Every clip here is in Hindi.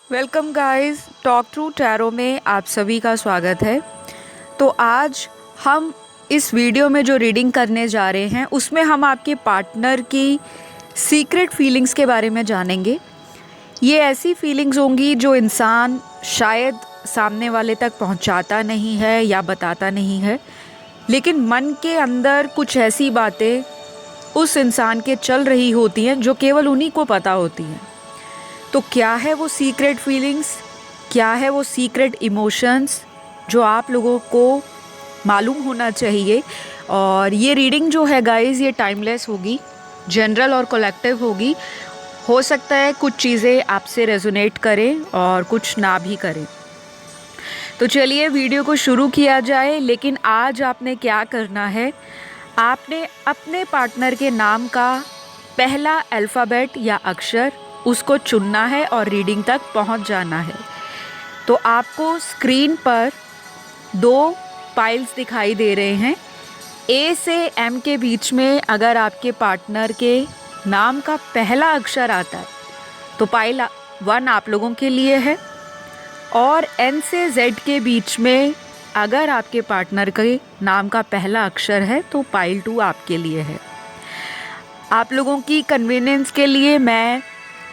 Welcome guys, talk true tarot में आप सभी का स्वागत है। तो आज हम इस वीडियो में जो रीडिंग करने जा रहे हैं उसमें हम आपके पार्टनर की सीक्रेट फीलिंग्स के बारे में जानेंगे। ये ऐसी फीलिंग्स होंगी जो इंसान शायद सामने वाले तक पहुंचाता नहीं है या बताता नहीं है, लेकिन मन के अंदर कुछ ऐसी बातें उस इंसान के चल रही होती हैं जो केवल उन्हीं को पता होती हैं। तो क्या है वो सीक्रेट फीलिंग्स, क्या है वो सीक्रेट इमोशंस जो आप लोगों को मालूम होना चाहिए। और ये रीडिंग जो है गाइस, ये टाइमलेस होगी, जनरल और कलेक्टिव होगी। हो सकता है कुछ चीज़ें आपसे रेजोनेट करें और कुछ ना भी करें। तो चलिए वीडियो को शुरू किया जाए। लेकिन आज आपने क्या करना है, आपने अपने पार्टनर के नाम का पहला अल्फ़ाबेट या अक्षर उसको चुनना है और रीडिंग तक पहुंच जाना है। तो आपको स्क्रीन पर 2 पाइल्स दिखाई दे रहे हैं। ए से एम के बीच में अगर आपके पार्टनर के नाम का पहला अक्षर आता है तो पाइल 1 आप लोगों के लिए है, और एन से जेड के बीच में अगर आपके पार्टनर के नाम का पहला अक्षर है तो पाइल 2 आपके लिए है। आप लोगों की कन्वीनियंस के लिए मैं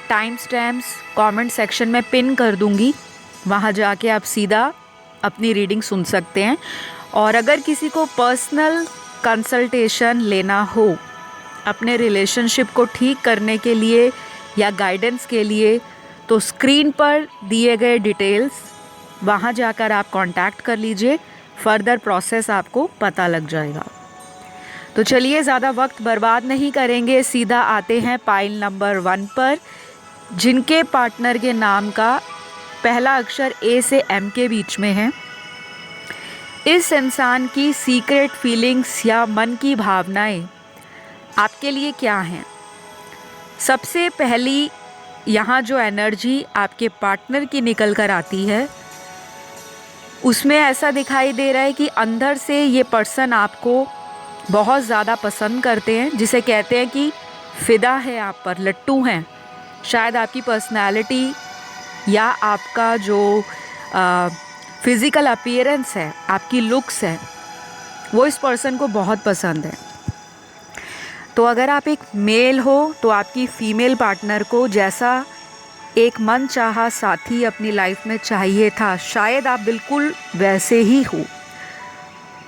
टाइम स्टैम्प्स कमेंट सेक्शन में पिन कर दूंगी, वहाँ जाके आप सीधा अपनी रीडिंग सुन सकते हैं। और अगर किसी को पर्सनल कंसल्टेशन लेना हो अपने रिलेशनशिप को ठीक करने के लिए या गाइडेंस के लिए, तो स्क्रीन पर दिए गए डिटेल्स वहाँ जाकर आप कांटेक्ट कर लीजिए। फर्दर प्रोसेस आपको पता लग जाएगा। तो चलिए ज़्यादा वक्त बर्बाद नहीं करेंगे, सीधा आते हैं पाइल नंबर 1 पर, जिनके पार्टनर के नाम का पहला अक्षर ए से एम के बीच में है। इस इंसान की सीक्रेट फीलिंग्स या मन की भावनाएं आपके लिए क्या हैं? सबसे पहली यहाँ जो एनर्जी आपके पार्टनर की निकल कर आती है उसमें ऐसा दिखाई दे रहा है कि अंदर से ये पर्सन आपको बहुत ज़्यादा पसंद करते हैं, जिसे कहते हैं कि फ़िदा है आप पर, लट्टू हैं। शायद आपकी पर्सनालिटी या आपका जो फिज़िकल अपीयरेंस है, आपकी लुक्स है, वो इस पर्सन को बहुत पसंद है। तो अगर आप एक मेल हो तो आपकी फ़ीमेल पार्टनर को जैसा एक मनचाहा साथी अपनी लाइफ में चाहिए था, शायद आप बिल्कुल वैसे ही हो।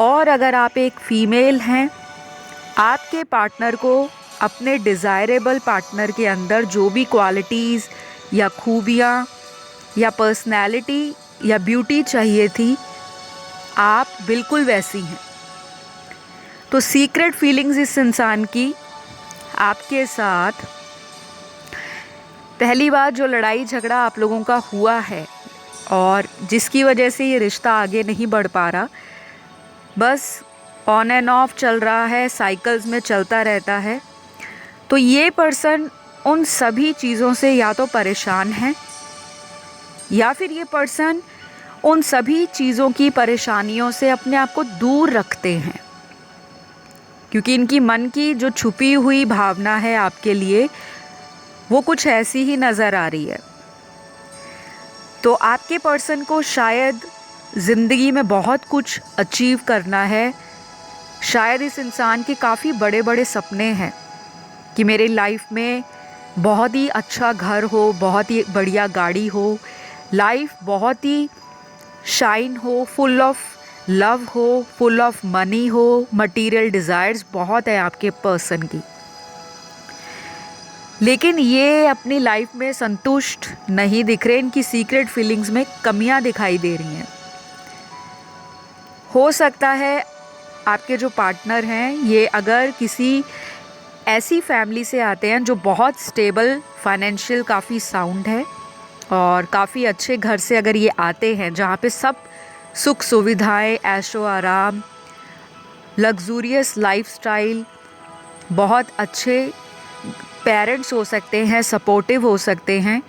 और अगर आप एक फ़ीमेल हैं, आपके पार्टनर को अपने डिज़ायरेबल पार्टनर के अंदर जो भी क्वालिटीज़ या खूबियाँ या पर्सनैलिटी या ब्यूटी चाहिए थी, आप बिल्कुल वैसी हैं। तो सीक्रेट फीलिंग्स इस इंसान की आपके साथ, पहली बार जो लड़ाई झगड़ा आप लोगों का हुआ है और जिसकी वजह से ये रिश्ता आगे नहीं बढ़ पा रहा, बस ऑन एंड ऑफ चल रहा है, साइकिल्स में चलता रहता है, तो ये पर्सन उन सभी चीज़ों से या तो परेशान है या फिर ये पर्सन उन सभी चीज़ों की परेशानियों से अपने आप को दूर रखते हैं, क्योंकि इनकी मन की जो छुपी हुई भावना है आपके लिए वो कुछ ऐसी ही नज़र आ रही है। तो आपके पर्सन को शायद ज़िंदगी में बहुत कुछ अचीव करना है। शायद इस इंसान के काफ़ी बड़े बड़े सपने हैं कि मेरी लाइफ में बहुत ही अच्छा घर हो, बहुत ही बढ़िया गाड़ी हो, लाइफ बहुत ही शाइन हो, फुल ऑफ लव हो, फुल ऑफ मनी हो, मटेरियल डिज़ायर्स बहुत है आपके पर्सन की। लेकिन ये अपनी लाइफ में संतुष्ट नहीं दिख रहे, इनकी सीक्रेट फीलिंग्स में कमियां दिखाई दे रही हैं। हो सकता है आपके जो पार्टनर हैं ये अगर किसी ऐसी फैमिली से आते हैं जो बहुत स्टेबल, फाइनेंशियल काफ़ी साउंड है, और काफ़ी अच्छे घर से अगर ये आते हैं जहाँ पे सब सुख सुविधाएं, ऐशो आराम, लग्जूरियस लाइफस्टाइल, बहुत अच्छे पेरेंट्स हो सकते हैं, सपोर्टिव हो सकते हैं।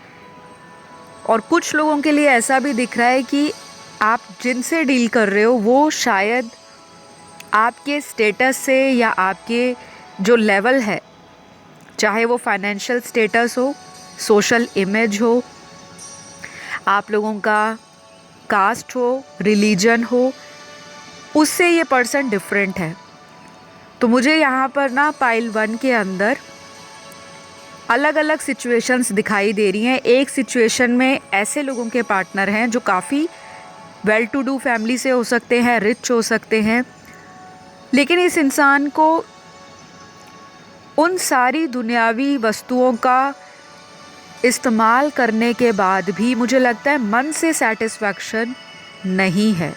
और कुछ लोगों के लिए ऐसा भी दिख रहा है कि आप जिनसे डील कर रहे हो वो शायद आपके स्टेटस से या आपके जो लेवल है, चाहे वो फाइनेंशियल स्टेटस हो, सोशल इमेज हो, आप लोगों का कास्ट हो, रिलीजन हो, उससे ये पर्सन डिफरेंट है। तो मुझे यहाँ पर ना पाइल 1 के अंदर अलग अलग सिचुएशंस दिखाई दे रही हैं। एक सिचुएशन में ऐसे लोगों के पार्टनर हैं जो काफ़ी वेल टू डू फैमिली से हो सकते हैं, रिच हो सकते हैं, लेकिन इस इंसान को उन सारी दुनियावी वस्तुओं का इस्तेमाल करने के बाद भी मुझे लगता है मन से सेटिस्फैक्शन नहीं है।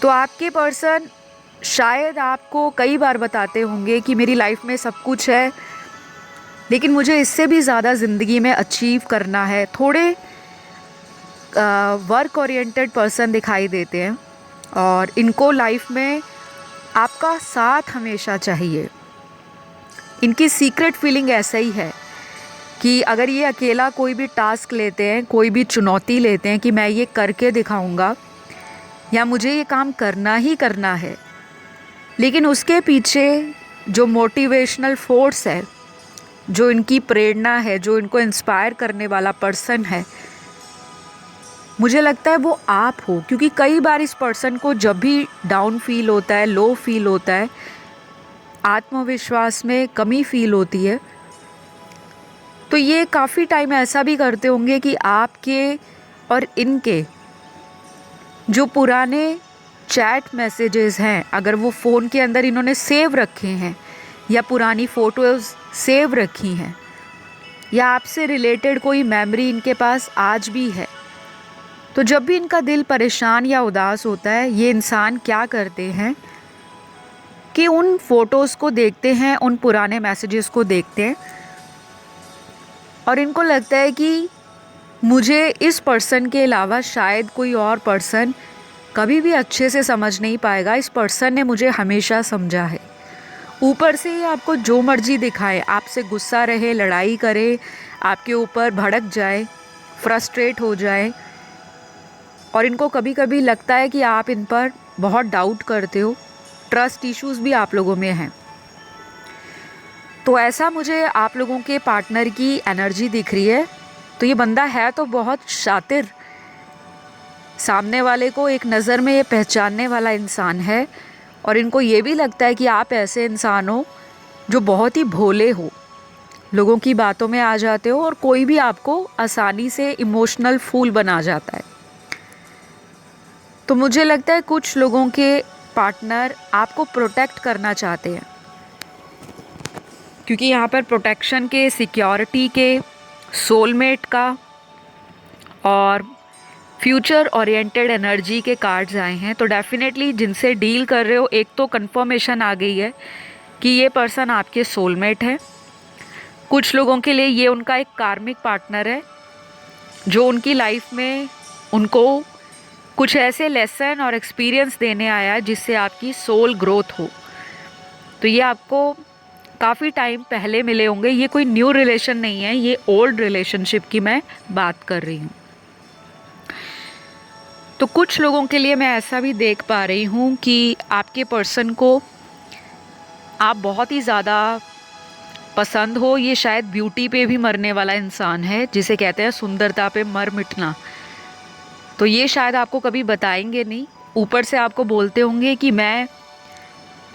तो आपके पर्सन शायद आपको कई बार बताते होंगे कि मेरी लाइफ में सब कुछ है, लेकिन मुझे इससे भी ज़्यादा ज़िंदगी में अचीव करना है। थोड़े वर्क ओरिएंटेड पर्सन दिखाई देते हैं और इनको लाइफ में आपका साथ हमेशा चाहिए। इनकी सीक्रेट फीलिंग ऐसा ही है कि अगर ये अकेला कोई भी टास्क लेते हैं, कोई भी चुनौती लेते हैं कि मैं ये करके दिखाऊंगा या मुझे ये काम करना ही करना है, लेकिन उसके पीछे जो मोटिवेशनल फोर्स है, जो इनकी प्रेरणा है, जो इनको इंस्पायर करने वाला पर्सन है, मुझे लगता है वो आप हो। क्योंकि कई बार इस पर्सन को जब भी डाउन फील होता है, लो फील होता है, आत्मविश्वास में कमी फील होती है, तो ये काफ़ी टाइम ऐसा भी करते होंगे कि आपके और इनके जो पुराने चैट मैसेजेस हैं, अगर वो फ़ोन के अंदर इन्होंने सेव रखे हैं या पुरानी फ़ोटोज़ सेव रखी हैं या आपसे रिलेटेड कोई मेमोरी इनके पास आज भी है, तो जब भी इनका दिल परेशान या उदास होता है, ये इंसान क्या करते हैं कि उन फ़ोटोज़ को देखते हैं, उन पुराने मैसेजेस को देखते हैं और इनको लगता है कि मुझे इस पर्सन के अलावा शायद कोई और पर्सन कभी भी अच्छे से समझ नहीं पाएगा। इस पर्सन ने मुझे हमेशा समझा है। ऊपर से ही आपको जो मर्जी दिखाए, आपसे गुस्सा रहे, लड़ाई करे, आपके ऊपर भड़क जाए, फ्रस्ट्रेट हो जाए, और इनको कभी कभी लगता है कि आप इन पर बहुत डाउट करते हो, ट्रस्ट इश्यूज भी आप लोगों में हैं। तो ऐसा मुझे आप लोगों के पार्टनर की एनर्जी दिख रही है। तो ये बंदा है तो बहुत शातिर, सामने वाले को एक नज़र में ये पहचानने वाला इंसान है, और इनको ये भी लगता है कि आप ऐसे इंसान हो जो बहुत ही भोले हो, लोगों की बातों में आ जाते हो और कोई भी आपको आसानी से इमोशनल फूल बना जाता है। तो मुझे लगता है कुछ लोगों के पार्टनर आपको प्रोटेक्ट करना चाहते हैं, क्योंकि यहाँ पर प्रोटेक्शन के, सिक्योरिटी के, सोलमेट का और फ्यूचर ओरिएंटेड एनर्जी के कार्ड्स आए हैं। तो डेफिनेटली जिनसे डील कर रहे हो, एक तो कंफर्मेशन आ गई है कि ये पर्सन आपके सोलमेट है। कुछ लोगों के लिए ये उनका एक कार्मिक पार्टनर है जो उनकी लाइफ में उनको कुछ ऐसे लेसन और एक्सपीरियंस देने आया है जिससे आपकी सोल ग्रोथ हो। तो ये आपको काफ़ी टाइम पहले मिले होंगे। ये कोई न्यू रिलेशन नहीं है, ये ओल्ड रिलेशनशिप की मैं बात कर रही हूँ। तो कुछ लोगों के लिए मैं ऐसा भी देख पा रही हूँ कि आपके पर्सन को आप बहुत ही ज़्यादा पसंद हो। ये शायद ब्यूटी पे भी मरने वाला इंसान है, जिसे कहते हैं सुंदरता पे मर मिटना। तो ये शायद आपको कभी बताएंगे नहीं, ऊपर से आपको बोलते होंगे कि मैं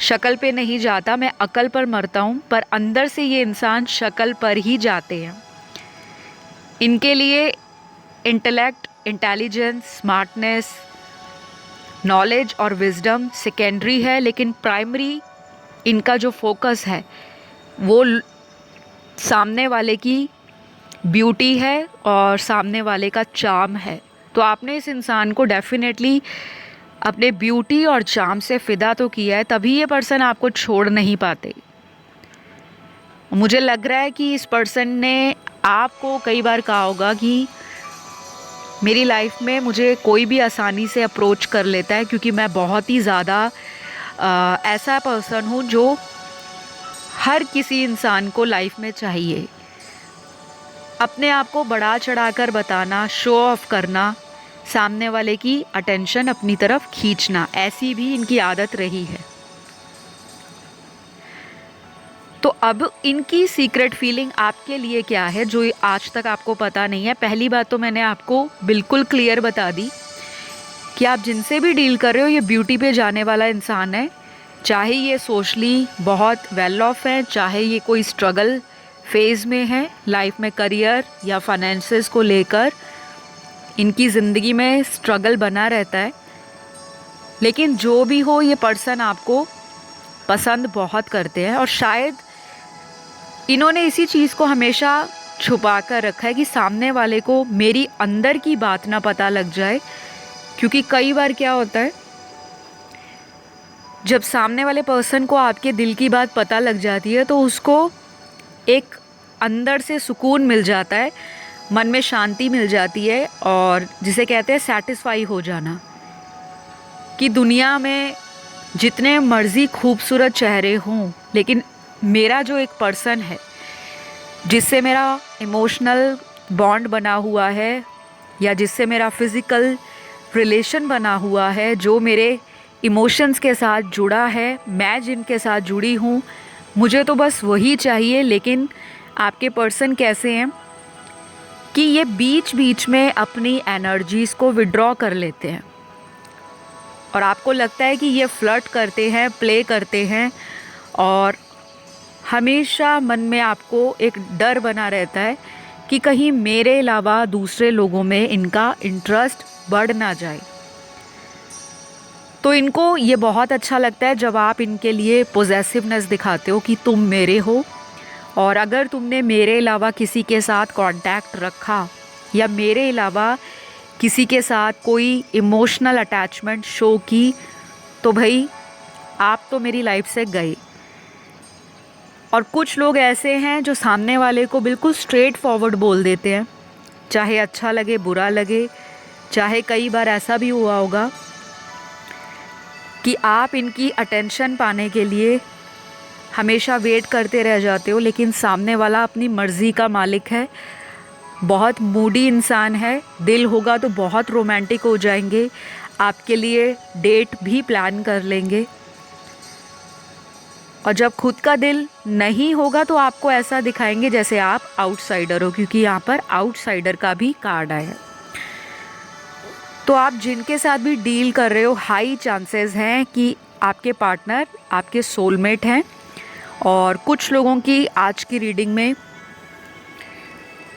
शक्ल पे नहीं जाता, मैं अकल पर मरता हूँ, पर अंदर से ये इंसान शक्ल पर ही जाते हैं। इनके लिए इंटेलेक्ट, इंटेलिजेंस, स्मार्टनेस, नॉलेज और विजडम सेकेंडरी है, लेकिन प्राइमरी इनका जो फोकस है वो सामने वाले की ब्यूटी है और सामने वाले का चार्म है। तो आपने इस इंसान को डेफिनेटली अपने ब्यूटी और चार्म से फ़िदा तो किया है, तभी ये पर्सन आपको छोड़ नहीं पाते। मुझे लग रहा है कि इस पर्सन ने आपको कई बार कहा होगा कि मेरी लाइफ में मुझे कोई भी आसानी से अप्रोच कर लेता है, क्योंकि मैं बहुत ही ज़्यादा ऐसा पर्सन हूँ जो हर किसी इंसान को लाइफ में चाहिए। अपने आप को बढ़ा चढ़ाकर बताना, शो ऑफ करना, सामने वाले की अटेंशन अपनी तरफ खींचना, ऐसी भी इनकी आदत रही है। तो अब इनकी सीक्रेट फीलिंग आपके लिए क्या है जो आज तक आपको पता नहीं है। पहली बात तो मैंने आपको बिल्कुल क्लियर बता दी कि आप जिनसे भी डील कर रहे हो ये ब्यूटी पे जाने वाला इंसान है, चाहे ये सोशली बहुत वेल ऑफ है, चाहे ये कोई स्ट्रगल फेज़ में है लाइफ में, करियर या फाइनेंसेस को लेकर इनकी ज़िंदगी में स्ट्रगल बना रहता है। लेकिन जो भी हो, ये पर्सन आपको पसंद बहुत करते हैं और शायद इन्होंने इसी चीज़ को हमेशा छुपा कर रखा है कि सामने वाले को मेरी अंदर की बात ना पता लग जाए। क्योंकि कई बार क्या होता है, जब सामने वाले पर्सन को आपके दिल की बात पता लग जाती है तो उसको एक अंदर से सुकून मिल जाता है, मन में शांति मिल जाती है, और जिसे कहते हैं सैटिस्फाई हो जाना, कि दुनिया में जितने मर्ज़ी खूबसूरत चेहरे हों, लेकिन मेरा जो एक पर्सन है जिससे मेरा इमोशनल बॉन्ड बना हुआ है या जिससे मेरा फिज़िकल रिलेशन बना हुआ है, जो मेरे इमोशंस के साथ जुड़ा है, मैं जिनके साथ जुड़ी हूँ, मुझे तो बस वही चाहिए। लेकिन आपके पर्सन कैसे हैं कि ये बीच बीच में अपनी एनर्जीज़ को विड्रॉ कर लेते हैं और आपको लगता है कि ये फ्लर्ट करते हैं, प्ले करते हैं, और हमेशा मन में आपको एक डर बना रहता है कि कहीं मेरे अलावा दूसरे लोगों में इनका इंटरेस्ट बढ़ ना जाए। तो इनको ये बहुत अच्छा लगता है जब आप इनके लिए पोजेसिवनेस दिखाते हो कि तुम मेरे हो, और अगर तुमने मेरे अलावा किसी के साथ कांटेक्ट रखा या मेरे अलावा किसी के साथ कोई इमोशनल अटैचमेंट शो की, तो भाई आप तो मेरी लाइफ से गए। और कुछ लोग ऐसे हैं जो सामने वाले को बिल्कुल स्ट्रेट फॉरवर्ड बोल देते हैं, चाहे अच्छा लगे बुरा लगे। चाहे कई बार ऐसा भी हुआ होगा कि आप इनकी अटेंशन पाने के लिए हमेशा वेट करते रह जाते हो, लेकिन सामने वाला अपनी मर्ज़ी का मालिक है, बहुत मूडी इंसान है, दिल होगा तो बहुत रोमांटिक हो जाएंगे, आपके लिए डेट भी प्लान कर लेंगे, और जब खुद का दिल नहीं होगा तो आपको ऐसा दिखाएंगे जैसे आप आउटसाइडर हो, क्योंकि यहाँ पर आउटसाइडर का भी कार्ड आया है। तो आप जिनके साथ भी डील कर रहे हो, हाई चांसेस हैं कि आपके पार्टनर आपके सोलमेट हैं। और कुछ लोगों की आज की रीडिंग में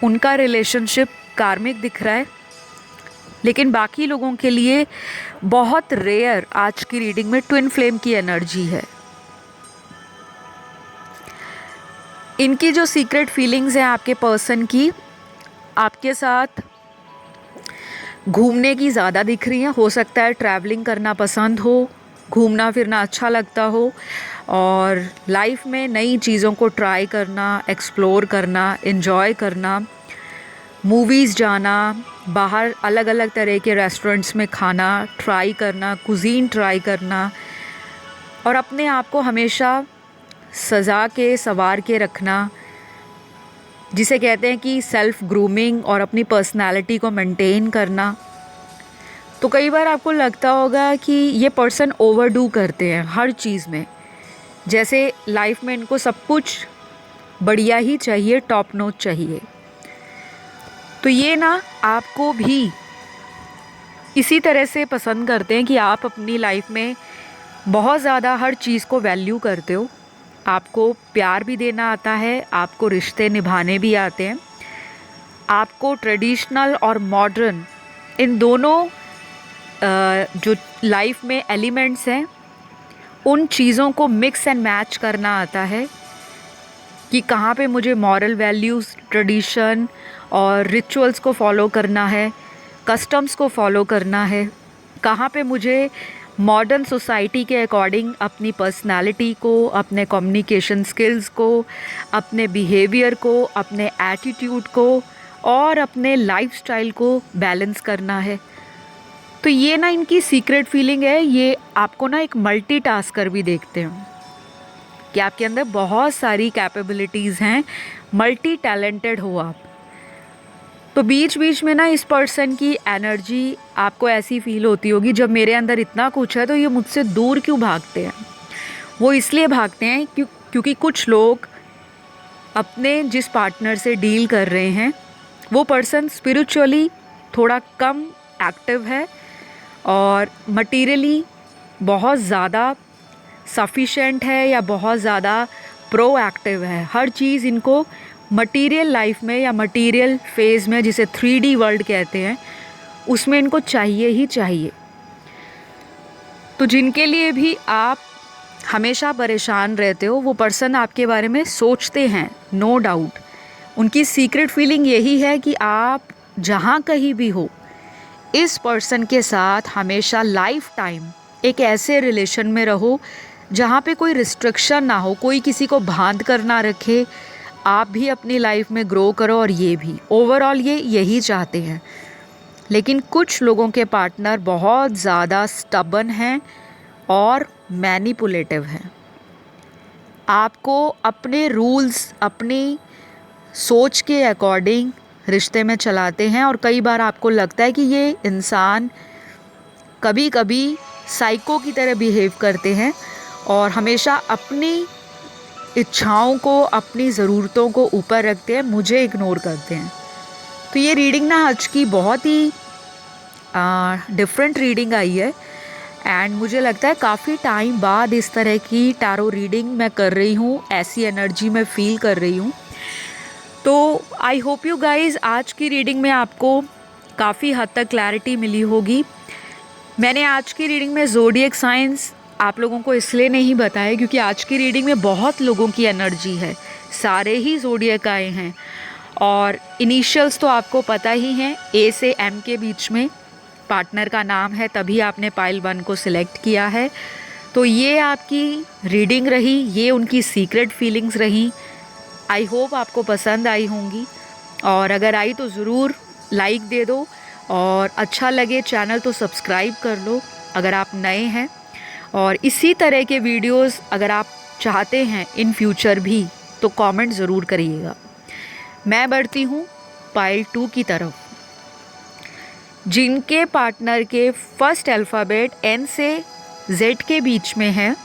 उनका रिलेशनशिप कार्मिक दिख रहा है, लेकिन बाकी लोगों के लिए बहुत रेयर आज की रीडिंग में ट्विन फ्लेम की एनर्जी है। इनकी जो सीक्रेट फीलिंग्स हैं आपके पर्सन की, आपके साथ घूमने की ज़्यादा दिख रही हैं। हो सकता है ट्रैवलिंग करना पसंद हो, घूमना फिरना अच्छा लगता हो, और लाइफ में नई चीज़ों को ट्राई करना, एक्सप्लोर करना, एंजॉय करना, मूवीज़ जाना, बाहर अलग अलग तरह के रेस्टोरेंट्स में खाना ट्राई करना, कुजीन ट्राई करना, और अपने आप को हमेशा सजा के संवार के रखना, जिसे कहते हैं कि सेल्फ़ ग्रूमिंग, और अपनी पर्सनालिटी को मेंटेन करना। तो कई बार आपको लगता होगा कि ये पर्सन ओवरडू करते हैं हर चीज़ में, जैसे लाइफ में इनको सब कुछ बढ़िया ही चाहिए, टॉप नॉच चाहिए। तो ये ना आपको भी इसी तरह से पसंद करते हैं कि आप अपनी लाइफ में बहुत ज़्यादा हर चीज़ को वैल्यू करते हो, आपको प्यार भी देना आता है, आपको रिश्ते निभाने भी आते हैं, आपको ट्रेडिशनल और मॉडर्न इन दोनों जो लाइफ में एलिमेंट्स हैं उन चीज़ों को मिक्स एंड मैच करना आता है कि कहाँ पे मुझे मॉरल वैल्यूज़, ट्रेडिशन और रिचुअल्स को फॉलो करना है, कस्टम्स को फॉलो करना है, कहाँ पे मुझे मॉडर्न सोसाइटी के अकॉर्डिंग अपनी पर्सनालिटी को, अपने कम्युनिकेशन स्किल्स को, अपने बिहेवियर को, अपने एटीट्यूड को और अपने लाइफस्टाइल को बैलेंस करना है। तो ये ना इनकी सीक्रेट फीलिंग है। ये आपको ना एक मल्टीटास्कर भी देखते हैं कि आपके अंदर बहुत सारी कैपेबिलिटीज़ हैं, मल्टी टैलेंटेड हो आप। तो बीच बीच में ना इस पर्सन की एनर्जी आपको ऐसी फील होती होगी, जब मेरे अंदर इतना कुछ है तो ये मुझसे दूर क्यों भागते हैं। वो इसलिए भागते हैं क्योंकि कुछ लोग अपने जिस पार्टनर से डील कर रहे हैं वो पर्सन स्पिरिचुअली थोड़ा कम एक्टिव है और मटीरियली बहुत ज़्यादा सफिशेंट है या बहुत ज़्यादा प्रोएक्टिव है। हर चीज़ इनको मटीरियल लाइफ में या मटीरियल फेज़ में, जिसे 3D वर्ल्ड कहते हैं, उसमें इनको चाहिए ही चाहिए। तो जिनके लिए भी आप हमेशा परेशान रहते हो वो पर्सन आपके बारे में सोचते हैं, नो डाउट। उनकी सीक्रेट फीलिंग यही है कि आप जहाँ कहीं भी हो इस पर्सन के साथ हमेशा लाइफ टाइम एक ऐसे रिलेशन में रहो जहाँ पे कोई रिस्ट्रिक्शन ना हो, कोई किसी को बांध कर ना रखे। आप भी अपनी लाइफ में ग्रो करो और ये भी ओवरऑल ये यही चाहते हैं। लेकिन कुछ लोगों के पार्टनर बहुत ज़्यादा स्टबन हैं और मैनिपुलेटिव हैं। आपको अपने रूल्स, अपनी सोच के अकॉर्डिंग रिश्ते में चलाते हैं और कई बार आपको लगता है कि ये इंसान कभी कभी साइको की तरह बिहेव करते हैं और हमेशा अपनी इच्छाओं को, अपनी ज़रूरतों को ऊपर रखते हैं, मुझे इग्नोर करते हैं। तो ये रीडिंग ना आज की बहुत ही डिफरेंट रीडिंग आई है एंड मुझे लगता है काफ़ी टाइम बाद इस तरह की टैरो रीडिंग मैं कर रही हूँ, ऐसी एनर्जी मैं फील कर रही हूँ। तो आई होप यू गाइज़ आज की रीडिंग में आपको काफ़ी हद तक क्लैरिटी मिली होगी। मैंने आज की रीडिंग में ज़ोडिएक साइंस आप लोगों को इसलिए नहीं बताया क्योंकि आज की रीडिंग में बहुत लोगों की एनर्जी है, सारे ही ज़ोडिएक आए हैं और इनिशियल्स तो आपको पता ही हैं, ए से एम के बीच में पार्टनर का नाम है, तभी आपने पाइल 1 को सिलेक्ट किया है। तो ये आपकी रीडिंग रही, ये उनकी सीक्रेट फीलिंग्स रही। आई होप आपको पसंद आई होंगी और अगर आई तो ज़रूर लाइक दे दो और अच्छा लगे चैनल तो सब्सक्राइब कर लो अगर आप नए हैं। और इसी तरह के वीडियोस अगर आप चाहते हैं इन फ्यूचर भी तो कमेंट ज़रूर करिएगा। मैं बढ़ती हूँ पाइल 2 की तरफ। जिनके पार्टनर के फर्स्ट अल्फ़ाबेट एन से जेड के बीच में है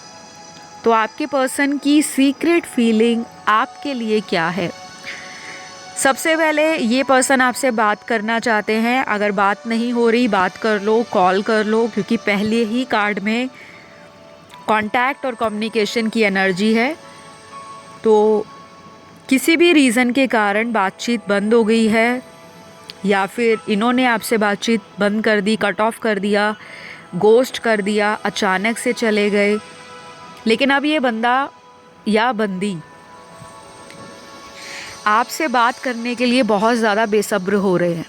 तो आपके पर्सन की सीक्रेट फीलिंग आपके लिए क्या है। सबसे पहले ये पर्सन आपसे बात करना चाहते हैं। अगर बात नहीं हो रही बात कर लो, कॉल कर लो, क्योंकि पहले ही कार्ड में कांटेक्ट और कम्युनिकेशन की एनर्जी है। तो किसी भी रीज़न के कारण बातचीत बंद हो गई है या फिर इन्होंने आपसे बातचीत बंद कर दी, कट ऑफ कर दिया, गोस्ट कर दिया, अचानक से चले गए। लेकिन अब ये बंदा या बंदी आपसे बात करने के लिए बहुत ज़्यादा बेसब्र हो रहे हैं।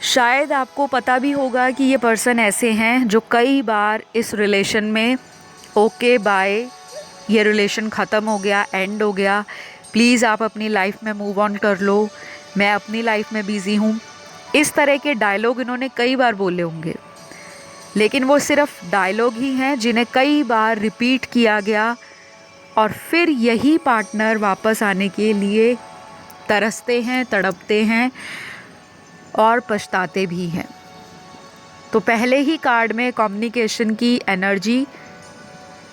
शायद आपको पता भी होगा कि ये पर्सन ऐसे हैं जो कई बार इस रिलेशन में ओके बाय, ये रिलेशन ख़त्म हो गया, एंड हो गया, प्लीज़ आप अपनी लाइफ में मूव ऑन कर लो, मैं अपनी लाइफ में बिज़ी हूँ, इस तरह के डायलॉग इन्होंने कई बार बोले होंगे। लेकिन वो सिर्फ डायलॉग ही हैं जिन्हें कई बार रिपीट किया गया और फिर यही पार्टनर वापस आने के लिए तरसते हैं, तड़पते हैं और पछताते भी हैं। तो पहले ही कार्ड में कम्युनिकेशन की एनर्जी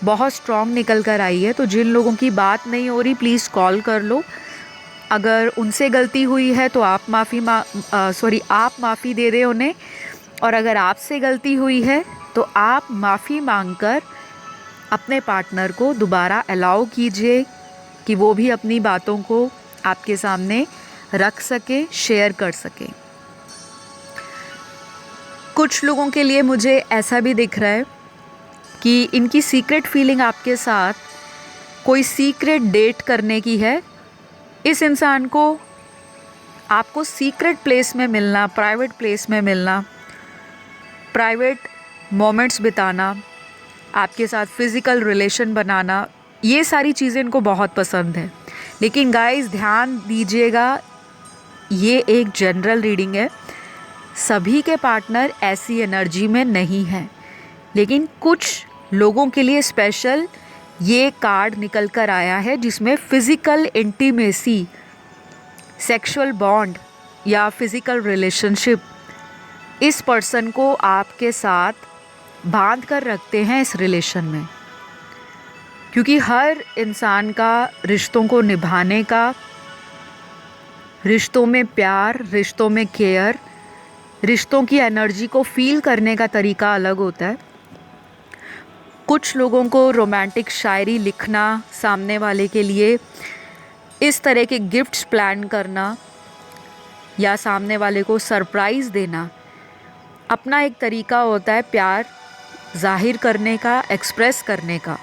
बहुत स्ट्रॉन्ग निकल कर आई है। तो जिन लोगों की बात नहीं हो रही प्लीज़ कॉल कर लो। अगर उनसे गलती हुई है तो आप माफ़ी दे दें उन्हें, और अगर आपसे गलती हुई है तो आप माफ़ी मांगकर अपने पार्टनर को दोबारा अलाउ कीजिए कि वो भी अपनी बातों को आपके सामने रख सके, शेयर कर सके। कुछ लोगों के लिए मुझे ऐसा भी दिख रहा है कि इनकी सीक्रेट फीलिंग आपके साथ कोई सीक्रेट डेट करने की है। इस इंसान को आपको सीक्रेट प्लेस में मिलना, प्राइवेट प्लेस में मिलना, प्राइवेट मोमेंट्स बिताना, आपके साथ फ़िज़िकल रिलेशन बनाना, ये सारी चीज़ें इनको बहुत पसंद है। लेकिन गाइस ध्यान दीजिएगा, ये एक जनरल रीडिंग है, सभी के पार्टनर ऐसी एनर्जी में नहीं हैं। लेकिन कुछ लोगों के लिए स्पेशल ये कार्ड निकल कर आया है जिसमें फ़िज़िकल इंटीमेसी, सेक्सुअल बॉन्ड या फ़िज़िकल रिलेशनशिप इस पर्सन को आपके साथ बांध कर रखते हैं इस रिलेशन में। क्योंकि हर इंसान का रिश्तों को निभाने का, रिश्तों में प्यार, रिश्तों में केयर, रिश्तों की एनर्जी को फील करने का तरीका अलग होता है। कुछ लोगों को रोमांटिक शायरी लिखना, सामने वाले के लिए इस तरह के गिफ्ट्स प्लान करना या सामने वाले को सरप्राइज़ देना अपना एक तरीका होता है प्यार ज़ाहिर करने का, एक्सप्रेस करने का।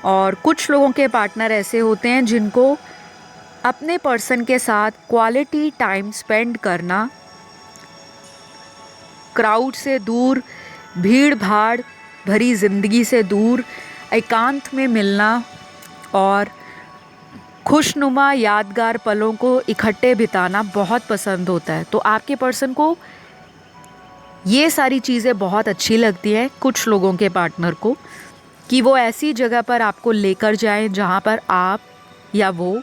और कुछ लोगों के पार्टनर ऐसे होते हैं जिनको अपने पर्सन के साथ क्वालिटी टाइम स्पेंड करना, क्राउड से दूर, भीड़ भाड़ भरी ज़िंदगी से दूर, एकांत में मिलना और खुशनुमा यादगार पलों को इकट्ठे बिताना बहुत पसंद होता है। तो आपके पर्सन को ये सारी चीज़ें बहुत अच्छी लगती हैं, कुछ लोगों के पार्टनर को, कि वो ऐसी जगह पर आपको लेकर जाएं जहाँ पर आप या वो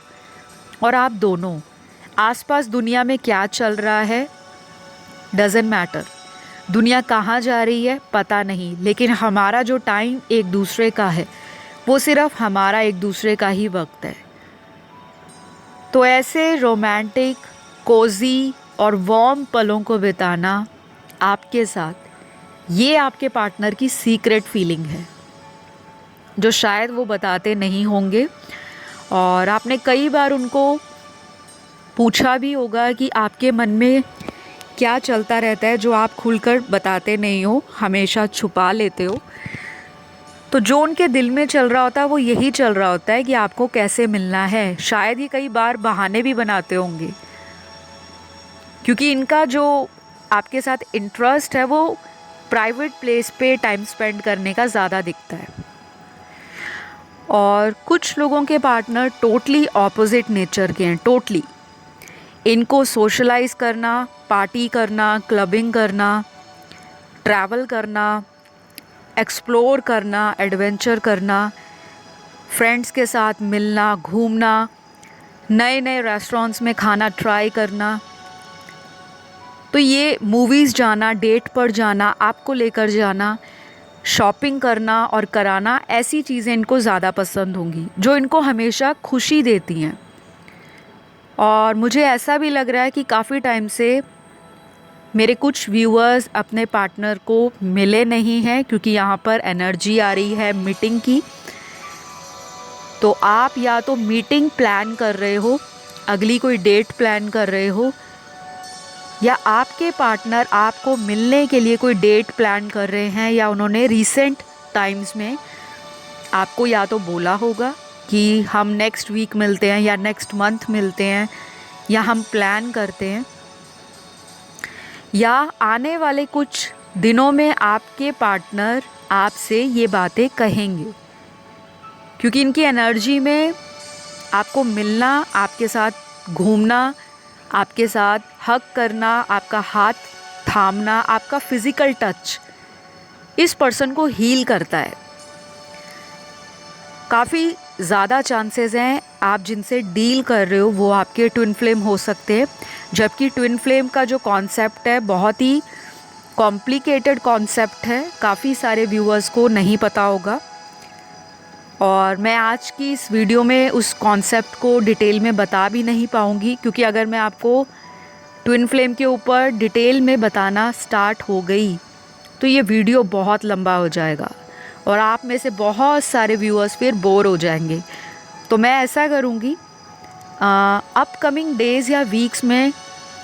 और आप दोनों, आसपास दुनिया में क्या चल रहा है डज़न्ट मैटर, दुनिया कहाँ जा रही है पता नहीं, लेकिन हमारा जो टाइम एक दूसरे का है वो सिर्फ हमारा एक दूसरे का ही वक्त है। तो ऐसे रोमांटिक, कोज़ी और वार्म पलों को बिताना आपके साथ, ये आपके पार्टनर की सीक्रेट फीलिंग है जो शायद वो बताते नहीं होंगे। और आपने कई बार उनको पूछा भी होगा कि आपके मन में क्या चलता रहता है जो आप खुलकर बताते नहीं हो, हमेशा छुपा लेते हो। तो जो उनके दिल में चल रहा होता है वो यही चल रहा होता है कि आपको कैसे मिलना है। शायद ये कई बार बहाने भी बनाते होंगे, क्योंकि इनका जो आपके साथ इंटरेस्ट है वो प्राइवेट प्लेस पे टाइम स्पेंड करने का ज़्यादा दिखता है। और कुछ लोगों के पार्टनर टोटली ऑपोजिट नेचर के हैं, टोटली। इनको सोशलाइज़ करना, पार्टी करना, क्लबिंग करना, ट्रैवल करना, एक्सप्लोर करना, एडवेंचर करना, फ्रेंड्स के साथ मिलना, घूमना, नए नए रेस्टोरेंट्स में खाना ट्राई करना, तो ये मूवीज़ जाना, डेट पर जाना, आपको लेकर जाना, शॉपिंग करना और कराना, ऐसी चीज़ें इनको ज़्यादा पसंद होंगी जो इनको हमेशा खुशी देती हैं। और मुझे ऐसा भी लग रहा है कि काफ़ी टाइम से मेरे कुछ व्यूअर्स अपने पार्टनर को मिले नहीं हैं, क्योंकि यहाँ पर एनर्जी आ रही है मीटिंग की। तो आप या तो मीटिंग प्लान कर रहे हो, अगली कोई डेट प्लान कर रहे हो, या आपके पार्टनर आपको मिलने के लिए कोई डेट प्लान कर रहे हैं, या उन्होंने रीसेंट टाइम्स में आपको या तो बोला होगा कि हम नेक्स्ट वीक मिलते हैं या नेक्स्ट मंथ मिलते हैं या हम प्लान करते हैं, या आने वाले कुछ दिनों में आपके पार्टनर आपसे ये बातें कहेंगे, क्योंकि इनकी एनर्जी में आपको मिलना, आपके साथ घूमना, आपके साथ हग करना, आपका हाथ थामना, आपका फिज़िकल टच इस पर्सन को हील करता है। काफ़ी ज़्यादा चांसेस हैं आप जिनसे डील कर रहे हो वो आपके ट्विन फ्लेम हो सकते हैं, जबकि ट्विन फ्लेम का जो कॉन्सेप्ट है बहुत ही कॉम्प्लिकेटेड कॉन्सेप्ट है, काफ़ी सारे व्यूअर्स को नहीं पता होगा। और मैं आज की इस वीडियो में उस कॉन्सेप्ट को डिटेल में बता भी नहीं पाऊँगी, क्योंकि अगर मैं आपको ट्विन फ्लेम के ऊपर डिटेल में बताना स्टार्ट हो गई तो ये वीडियो बहुत लंबा हो जाएगा और आप में से बहुत सारे व्यूअर्स फिर बोर हो जाएंगे। तो मैं ऐसा करूँगी, अपकमिंग डेज़ या वीक्स में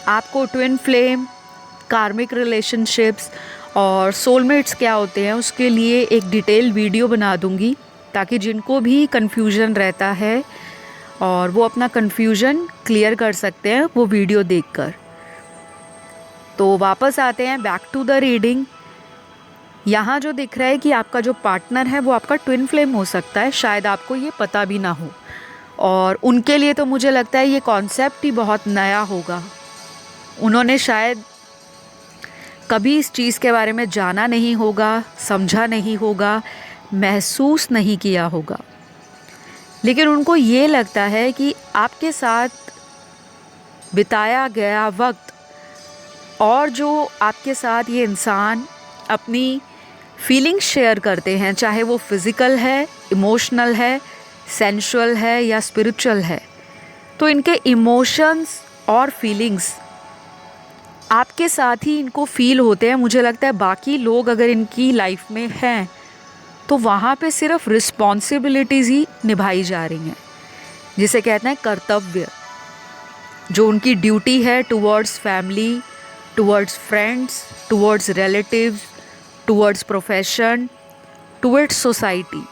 आपको ट्विन फ्लेम, कार्मिक रिलेशनशिप्स और सोलमेट्स क्या होते हैं उसके लिए एक डिटेल वीडियो बना दूँगी, ताकि जिनको भी कन्फ्यूज़न रहता है और वो अपना कन्फ्यूज़न क्लियर कर सकते हैं वो वीडियो देखकर। तो वापस आते हैं बैक टू द रीडिंग। यहाँ जो दिख रहा है कि आपका जो पार्टनर है वो आपका ट्विन फ्लेम हो सकता है, शायद आपको ये पता भी ना हो, और उनके लिए तो मुझे लगता है ये कॉन्सेप्ट ही बहुत नया होगा। उन्होंने शायद कभी इस चीज़ के बारे में जाना नहीं होगा, समझा नहीं होगा, महसूस नहीं किया होगा, लेकिन उनको ये लगता है कि आपके साथ बिताया गया वक्त और जो आपके साथ ये इंसान अपनी फीलिंग्स शेयर करते हैं, चाहे वो फिज़िकल है, इमोशनल है, सेंशुअल है या स्पिरिचुअल है। तो इनके इमोशंस और फीलिंग्स आपके साथ ही इनको फील होते हैं। मुझे लगता है बाकी लोग अगर इनकी लाइफ में हैं तो वहाँ पे सिर्फ रिस्पॉन्सिबिलिटीज़ ही निभाई जा रही हैं, जिसे कहते हैं कर्तव्य, जो उनकी ड्यूटी है towards family, towards friends, towards relatives, towards profession, towards society.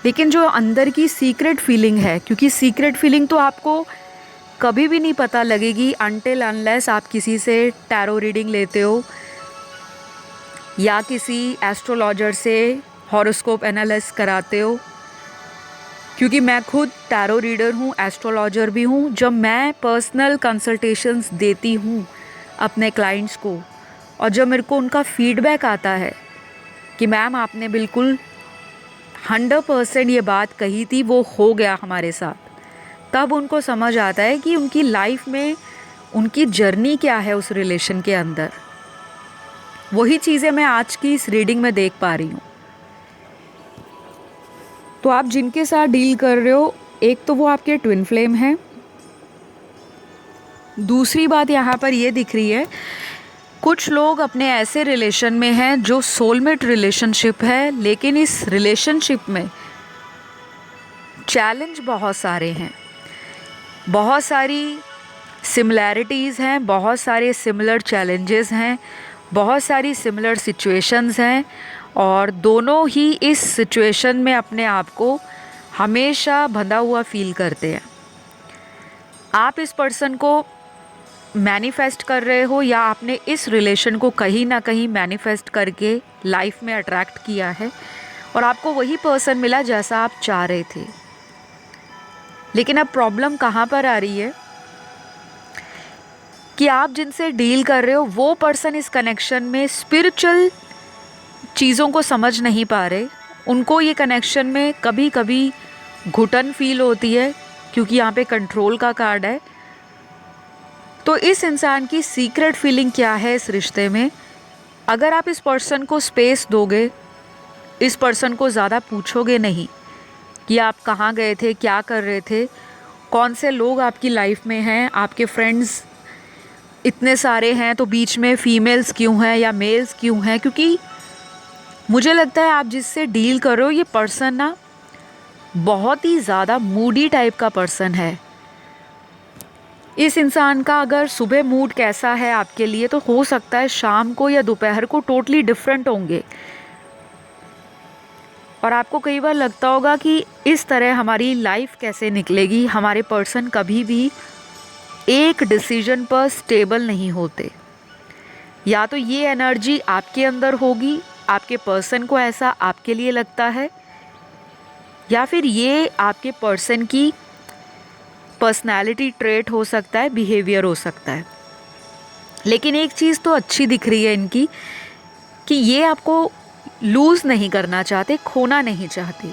लेकिन जो अंदर की सीक्रेट फीलिंग है, क्योंकि सीक्रेट फीलिंग तो आपको कभी भी नहीं पता लगेगी अनटिल अनलेस आप किसी से टैरो रीडिंग लेते हो या किसी एस्ट्रोलॉजर से हॉरोस्कोप एनालिसिस कराते हो। क्योंकि मैं खुद टैरो रीडर हूँ, एस्ट्रोलॉजर भी हूँ। जब मैं पर्सनल कंसल्टेशंस देती हूँ अपने क्लाइंट्स को और जब मेरे को उनका फीडबैक आता है कि मैम आपने बिल्कुल 100% ये बात कही थी, वो हो गया हमारे साथ, तब उनको समझ आता है कि उनकी लाइफ में उनकी जर्नी क्या है उस रिलेशन के अंदर। वही चीज़ें मैं आज की इस रीडिंग में देख पा रही हूँ। तो आप जिनके साथ डील कर रहे हो, एक तो वो आपके ट्विन फ्लेम हैं। दूसरी बात यहाँ पर ये दिख रही है, कुछ लोग अपने ऐसे रिलेशन में हैं जो सोलमेट रिलेशनशिप है, लेकिन इस रिलेशनशिप में चैलेंज बहुत सारे हैं, बहुत सारी सिमिलैरिटीज़ हैं, बहुत सारे सिमिलर चैलेंजेस हैं, बहुत सारी सिमिलर सिचुएशंस हैं और दोनों ही इस सिचुएशन में अपने आप को हमेशा बंधा हुआ फील करते हैं। आप इस पर्सन को मैनिफेस्ट कर रहे हो या आपने इस रिलेशन को कहीं ना कहीं मैनिफेस्ट करके लाइफ में अट्रैक्ट किया है और आपको वही पर्सन मिला जैसा आप चाह रहे थे। लेकिन अब प्रॉब्लम कहाँ पर आ रही है कि आप जिनसे डील कर रहे हो वो पर्सन इस कनेक्शन में स्पिरिचुअल चीज़ों को समझ नहीं पा रहे। उनको ये कनेक्शन में कभी कभी घुटन फील होती है क्योंकि यहाँ पे कंट्रोल का कार्ड है। तो इस इंसान की सीक्रेट फीलिंग क्या है इस रिश्ते में? अगर आप इस पर्सन को स्पेस दोगे, इस पर्सन को ज़्यादा पूछोगे नहीं कि आप कहाँ गए थे, क्या कर रहे थे, कौन से लोग आपकी लाइफ में हैं, आपके फ्रेंड्स इतने सारे हैं तो बीच में फीमेल्स क्यों हैं या मेल्स क्यों हैं? क्योंकि मुझे लगता है आप जिससे डील कर रहे हो ये पर्सन ना बहुत ही ज़्यादा मूडी टाइप का पर्सन है। इस इंसान का अगर सुबह मूड कैसा है आपके लिए तो हो सकता है शाम को या दोपहर को टोटली डिफरेंट होंगे। और आपको कई बार लगता होगा कि इस तरह हमारी लाइफ कैसे निकलेगी। हमारे पर्सन कभी भी एक डिसीजन पर स्टेबल नहीं होते। या तो ये एनर्जी आपके अंदर होगी, आपके पर्सन को ऐसा आपके लिए लगता है, या फिर ये आपके पर्सन की पर्सनालिटी ट्रेट हो सकता है, बिहेवियर हो सकता है। लेकिन एक चीज़ तो अच्छी दिख रही है इनकी कि ये आपको लूज़ नहीं करना चाहते, खोना नहीं चाहते।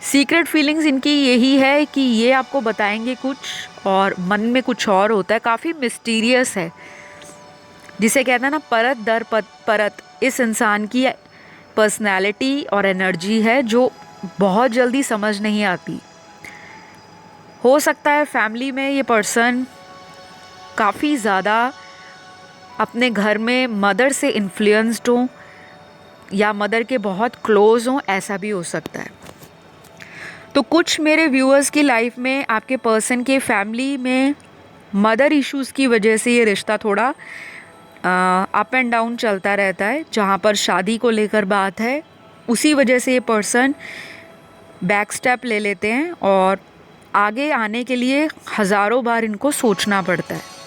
सीक्रेट फीलिंग्स इनकी यही है कि ये आपको बताएंगे कुछ और मन में कुछ और होता है। काफ़ी मिस्टीरियस है, जिसे कहते हैं ना परत दर परत इस इंसान की पर्सनैलिटी और एनर्जी है जो बहुत जल्दी समझ नहीं आती। हो सकता है फैमिली में ये पर्सन काफ़ी ज़्यादा अपने घर में मदर से इन्फ्लुएंस्ड हो या मदर के बहुत क्लोज हों, ऐसा भी हो सकता है। तो कुछ मेरे व्यूअर्स की लाइफ में आपके पर्सन के फैमिली में मदर इश्यूज़ की वजह से ये रिश्ता थोड़ा अप एंड डाउन चलता रहता है। जहाँ पर शादी को लेकर बात है, उसी वजह से ये पर्सन बैक स्टेप ले लेते हैं और आगे आने के लिए हज़ारों बार इनको सोचना पड़ता है।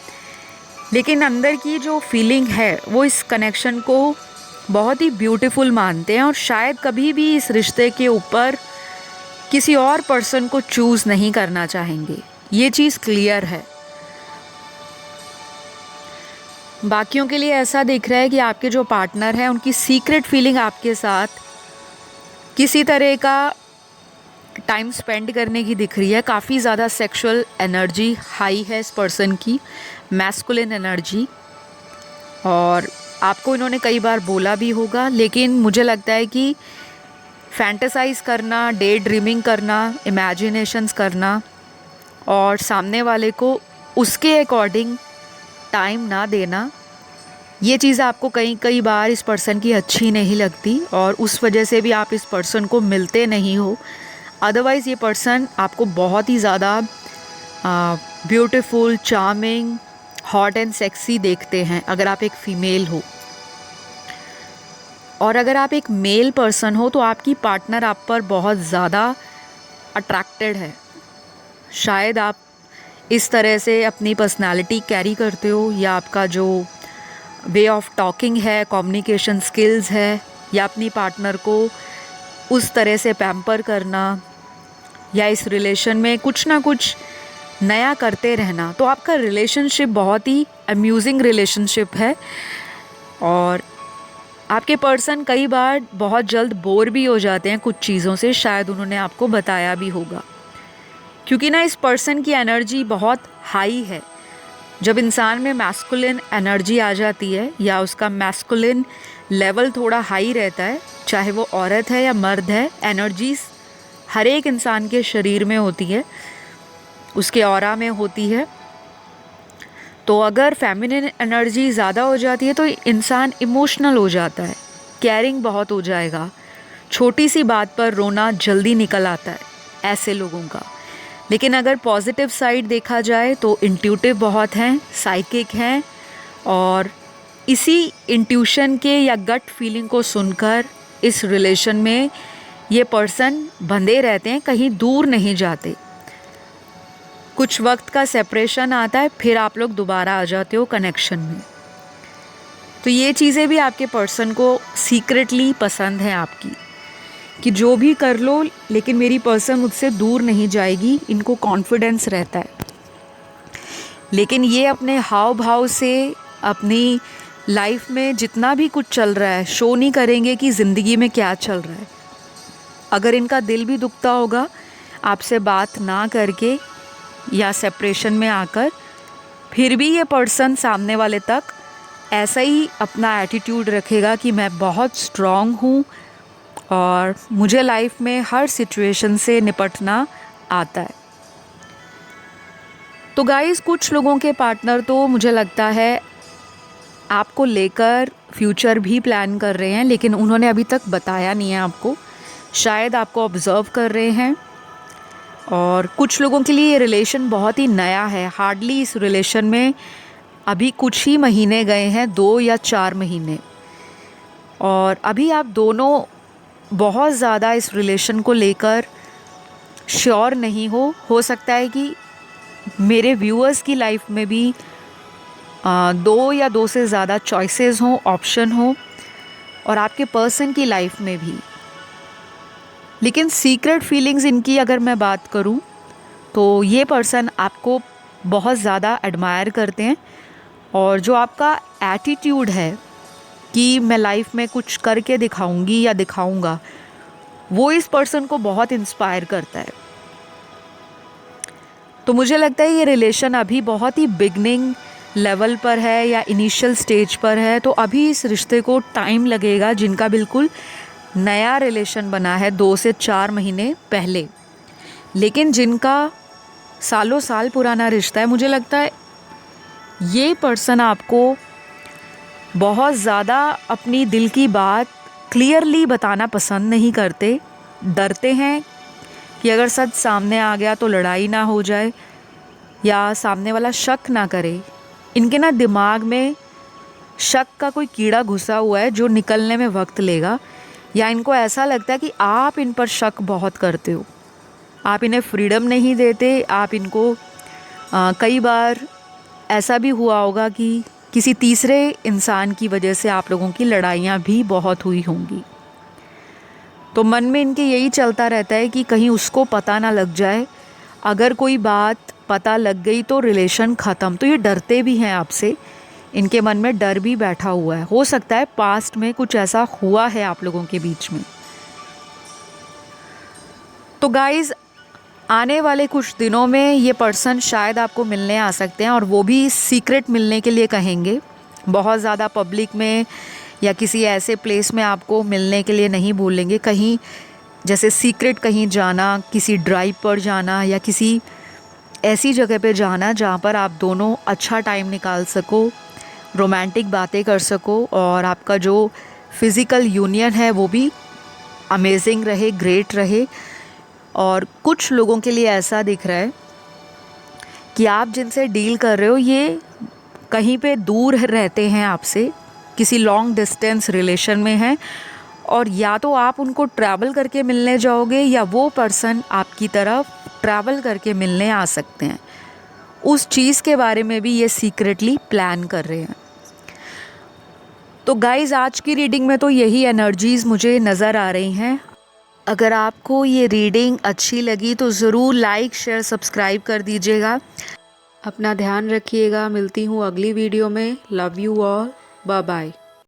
लेकिन अंदर की जो फीलिंग है वो इस कनेक्शन को बहुत ही ब्यूटीफुल मानते हैं और शायद कभी भी इस रिश्ते के ऊपर किसी और पर्सन को चूज़ नहीं करना चाहेंगे। ये चीज़ क्लियर है। बाकियों के लिए ऐसा दिख रहा है कि आपके जो पार्टनर हैं उनकी सीक्रेट फीलिंग आपके साथ किसी तरह का टाइम स्पेंड करने की दिख रही है। काफ़ी ज़्यादा सेक्सुअल एनर्जी हाई है इस पर्सन की, मैस्कुलिन एनर्जी, और आपको इन्होंने कई बार बोला भी होगा, लेकिन मुझे लगता है कि फैंटेसाइज करना, डे ड्रीमिंग करना, इमेजिनेशंस करना और सामने वाले को उसके अकॉर्डिंग टाइम ना देना, ये चीज़ आपको कई बार इस पर्सन की अच्छी नहीं लगती और उस वजह से भी आप इस पर्सन को मिलते नहीं हो। अदरवाइज़ ये पर्सन आपको बहुत ही ज़्यादा beautiful, charming, hot and sexy देखते हैं अगर आप एक फ़ीमेल हो। और अगर आप एक मेल पर्सन हो तो आपकी पार्टनर आप पर बहुत ज़्यादा अट्रैक्टेड है। शायद आप इस तरह से अपनी पर्सनालिटी कैरी करते हो, या आपका जो वे ऑफ टॉकिंग है, कम्युनिकेशन स्किल्स है, या अपनी पार्टनर को उस तरह से पैम्पर करना या इस रिलेशन में कुछ ना कुछ नया करते रहना। तो आपका रिलेशनशिप बहुत ही अम्यूजिंग रिलेशनशिप है और आपके पर्सन कई बार बहुत जल्द बोर भी हो जाते हैं कुछ चीज़ों से, शायद उन्होंने आपको बताया भी होगा। क्योंकि ना इस पर्सन की एनर्जी बहुत हाई है। जब इंसान में मैस्कुलिन एनर्जी आ जाती है या उसका मैस्कुलिन लेवल थोड़ा हाई रहता है, चाहे वो औरत है या मर्द है, एनर्जीज हर एक इंसान के शरीर में होती है, उसके ऑरा में होती है। तो अगर फेमिनिन एनर्जी ज़्यादा हो जाती है तो इंसान इमोशनल हो जाता है, केयरिंग बहुत हो जाएगा, छोटी सी बात पर रोना जल्दी निकल आता है ऐसे लोगों का। लेकिन अगर पॉजिटिव साइड देखा जाए तो इंट्यूटिव बहुत हैं, साइकिक हैं और इसी इंट्यूशन के या गट फीलिंग को सुनकर इस रिलेशन में ये पर्सन बंधे रहते हैं, कहीं दूर नहीं जाते। कुछ वक्त का सेपरेशन आता है, फिर आप लोग दोबारा आ जाते हो कनेक्शन में। तो ये चीज़ें भी आपके पर्सन को सीक्रेटली पसंद है आपकी, कि जो भी कर लो लेकिन मेरी पर्सन मुझसे दूर नहीं जाएगी, इनको कॉन्फिडेंस रहता है। लेकिन ये अपने हाव भाव से अपनी लाइफ में जितना भी कुछ चल रहा है शो नहीं करेंगे कि ज़िंदगी में क्या चल रहा है। अगर इनका दिल भी दुखता होगा आपसे बात ना करके या सेपरेशन में आकर, फिर भी ये पर्सन सामने वाले तक ऐसा ही अपना एटीट्यूड रखेगा कि मैं बहुत स्ट्रॉन्ग हूँ और मुझे लाइफ में हर सिचुएशन से निपटना आता है। तो गाइस, कुछ लोगों के पार्टनर तो मुझे लगता है आपको लेकर फ्यूचर भी प्लान कर रहे हैं, लेकिन उन्होंने अभी तक बताया नहीं है आपको, शायद आपको ऑब्ज़र्व कर रहे हैं। और कुछ लोगों के लिए ये रिलेशन बहुत ही नया है, हार्डली इस रिलेशन में अभी कुछ ही महीने गए हैं, 2 या 4 महीने, और अभी आप दोनों बहुत ज़्यादा इस रिलेशन को लेकर श्योर नहीं हो सकता है कि मेरे व्यूअर्स की लाइफ में भी 2 या 2 से ज़्यादा चॉइसेस हों, ऑप्शन हो, और आपके पर्सन की लाइफ में भी। लेकिन सीक्रेट फीलिंग्स इनकी अगर मैं बात करूं तो ये पर्सन आपको बहुत ज़्यादा एडमायर करते हैं, और जो आपका एटीट्यूड है कि मैं लाइफ में कुछ करके दिखाऊंगी या दिखाऊंगा, वो इस पर्सन को बहुत इंस्पायर करता है। तो मुझे लगता है ये रिलेशन अभी बहुत ही बिगनिंग लेवल पर है या इनिशियल स्टेज पर है, तो अभी इस रिश्ते को टाइम लगेगा। जिनका बिल्कुल नया रिलेशन बना है 2 से 4 महीने पहले, लेकिन जिनका सालों साल पुराना रिश्ता है, मुझे लगता है ये पर्सन आपको बहुत ज़्यादा अपनी दिल की बात क्लियरली बताना पसंद नहीं करते, डरते हैं कि अगर सच सामने आ गया तो लड़ाई ना हो जाए या सामने वाला शक ना करे। इनके ना दिमाग में शक का कोई कीड़ा घुसा हुआ है जो निकलने में वक्त लेगा, या इनको ऐसा लगता है कि आप इन पर शक बहुत करते हो, आप इन्हें फ्रीडम नहीं देते। आप इनको कई बार ऐसा भी हुआ होगा कि किसी तीसरे इंसान की वजह से आप लोगों की लड़ाइयाँ भी बहुत हुई होंगी। तो मन में इनके यही चलता रहता है कि कहीं उसको पता ना लग जाए, अगर कोई बात पता लग गई तो रिलेशन ख़त्म। तो ये डरते भी हैं आपसे, इनके मन में डर भी बैठा हुआ है। हो सकता है पास्ट में कुछ ऐसा हुआ है आप लोगों के बीच में। तो गाइज़, आने वाले कुछ दिनों में ये पर्सन शायद आपको मिलने आ सकते हैं, और वो भी सीक्रेट मिलने के लिए कहेंगे। बहुत ज़्यादा पब्लिक में या किसी ऐसे प्लेस में आपको मिलने के लिए नहीं बोलेंगे। कहीं जैसे सीक्रेट कहीं जाना, किसी ड्राइव पर जाना या किसी ऐसी जगह पे जाना जहाँ पर आप दोनों अच्छा टाइम निकाल सको, रोमांटिक बातें कर सको और आपका जो फिज़िकल यूनियन है वो भी अमेजिंग रहे, ग्रेट रहे। और कुछ लोगों के लिए ऐसा दिख रहा है कि आप जिनसे डील कर रहे हो ये कहीं पे दूर रहते हैं आपसे, किसी लॉन्ग डिस्टेंस रिलेशन में हैं, और या तो आप उनको ट्रैवल करके मिलने जाओगे या वो पर्सन आपकी तरफ ट्रैवल करके मिलने आ सकते हैं। उस चीज़ के बारे में भी ये सीक्रेटली प्लान कर रहे हैं। तो गाइज़, आज की रीडिंग में तो यही एनर्जीज़ मुझे नज़र आ रही हैं। अगर आपको ये रीडिंग अच्छी लगी तो ज़रूर लाइक, शेयर, सब्सक्राइब कर दीजिएगा। अपना ध्यान रखिएगा। मिलती हूँ अगली वीडियो में। Love you all. Bye bye.